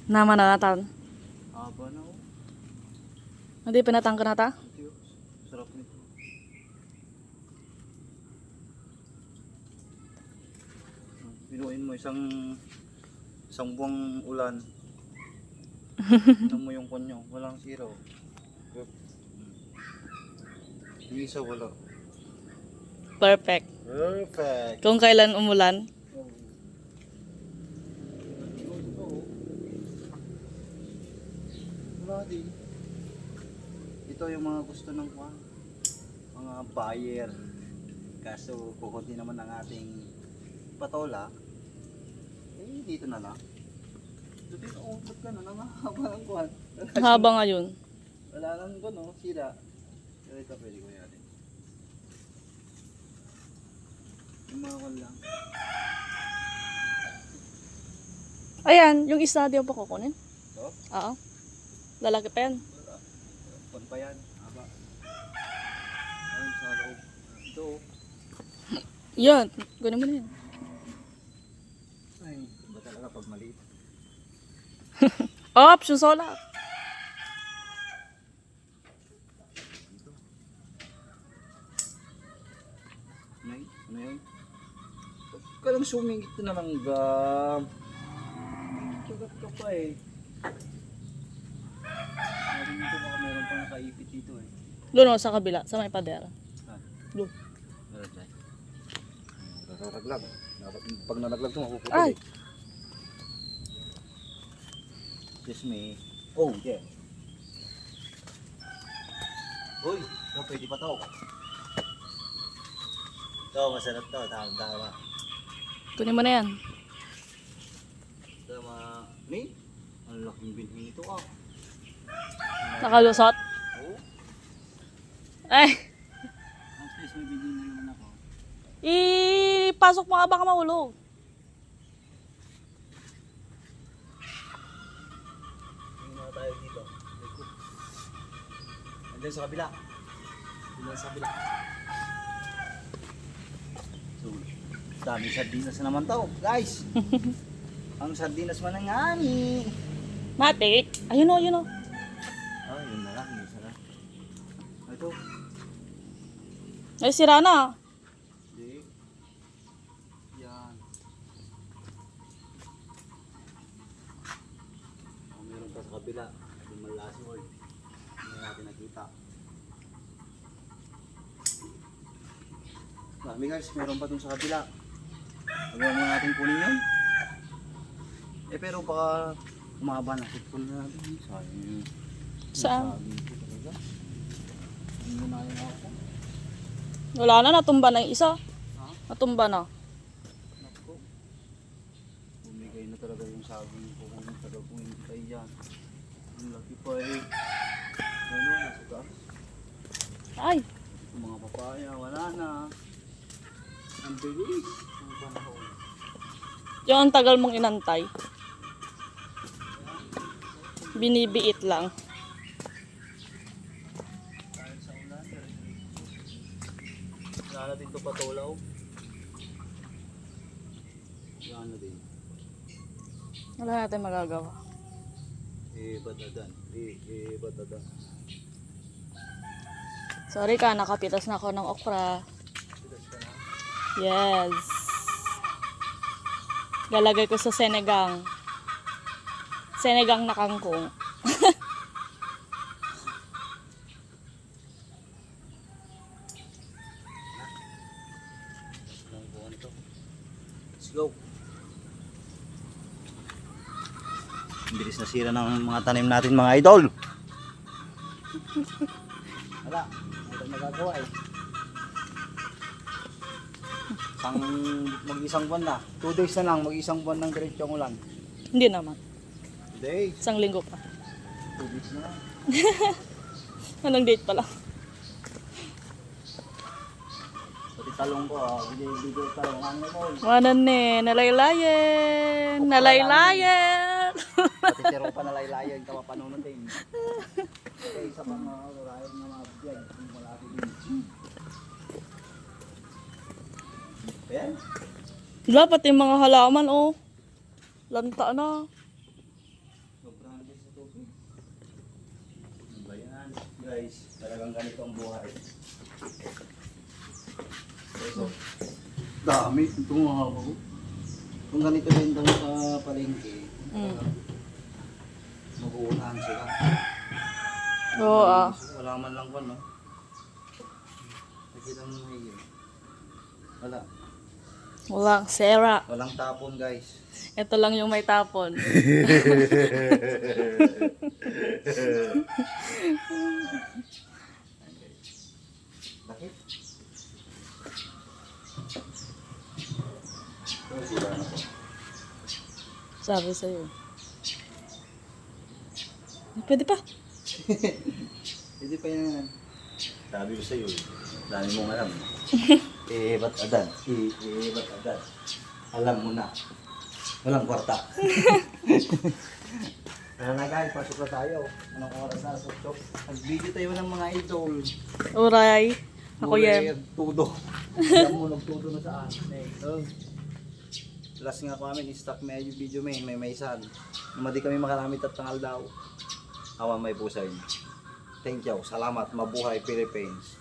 Namanatan. Haba na oh. Hindi pinatang ka na ta? Ito yun. Sarap nito. Pinuin mo isang buwang ulan. Tignan mo yung konyo. Walang siraw. Yung isa wala. Perfect. Perfect. Kung kailan umulan. Wala din. Ito yung mga gusto ng mga buyer. Kaso kukunti naman ang ating patola. Eh dito na lang. Dito ba't ka na namahaba ng kuhan? Haba ngayon. Wala nang gano, sira. Pero ito pwede ko natin. Yung mga kwan lang. Ayan, yung isa di pa kukunin. Ito? Oo. Lalaki pa yan. Kwan pa yan. Haba. Ayun sa loob. Ito. Yan, kunin mo na yan. Ay, iba talaga pag maliit. Ops, yung solar. Ano yun? Huwag ka lang sumingit na lang gam. Sugat ka pa eh. Sabi dito baka meron pang nakaipit dito eh. Doon o, sa kabila, sa may padera. Doon. Meron dyan. Nararaglag. Pag naraglag ito mapuputi. Ay! Excuse me. Oh, yeah. Uy, ito pwede pa to. Ito, masarap to. Tama. Kunin mo na yan. Tama. Ni? Ang laking binhin nito ah. Nakalusot. Oh. Ay! At least may bigyan na naman ako. Ipasok mo nga baka mahulog. Tingin na tayo dito. Andun sa kabila. Andun sa kabila. So, daming sardinas na naman to, guys. Ang sardinas man ang ani. Matik. Ayun o, yun o. Ah, yun na lang. Isa na. Ito. Ay, sira na. Hindi. Yan. Oh, meron pa sa kabila. Yung malasol. Hindi natin nakita. Dami guys, meron pa dun sa kabila. Agawa mo natin kunin yun. Eh pero baka umaba na. Kunin na natin. Sayang yun. Saan? Sabi ko talaga. Ano na yun ako? Wala na, natumba na yung isa. Ha? Natumba na. Naku. Bumigay na talaga yung saging ko kung talaga kung hindi kayo yan. Ang laki pa eh. Ano, nasa taas. Ay! Yung mga papaya, wala na. Ang bilis. Ang panahon. Yung ang tagal mong inantay. Binibiit lang. Dahil sa ulan, wala natin ito patulaw. Yan na din. Wala natin magagawa. Batadan. Batadan. Sorry ka, nakapitas na ako ng okra. Pitas ka na. Yes. Lalagay ko sa sinigang. Sinigang na kangkong. Let's go. Ang bilis na sira ng mga tanim natin mga idol. Wala, wala magagawa eh. Mag-isang buwan na. 2 days na lang, mag-isang buwan ng diretsong ulan. Hindi naman. 2 days. Isang linggo pa. 2 days na lang. Anong date pa lang? Pati talong ko bigay talong. Ano mo? Wanan ne, nalaylayan. Nalaylayan. Pati tiro pa nalaylayan ka papanunod din. Kaya isa pang rayos na mga bigyan. Wala ko din. Ayan. Wala, pati mga halaman, oh. Lanta na. Guys, talagang ganito ang buhay. So, dami. Ito mga ako. Kung ganito rin daw sa palengke, mag-uunahan sila. Oo, ah. Wala man lang pa, no? Nakita mo mahigil. Wala. Walang sera. Walang tapon, guys. Ito lang yung may tapon. Bakit? Ito, sila na po. Sabi sa'yo. Pwede pa. Hindi pa yan. Sabi ko sa'yo, dami mong alam. Ba't adan? Ba't adan? Alam mo na. Walang kwarta. Tara na guys, pasok na tayo. Anong oras na? Sok-sok. Nag-video tayo ng mga idol. Uray. Ako yan. Tudo. Alam mo, nagtudo na sa akin. Last nga kami, stock medyo video may isan. Madi kami makaramit at tangal daw. Awan may pusay. Thank you. Salamat. Mabuhay Philippines.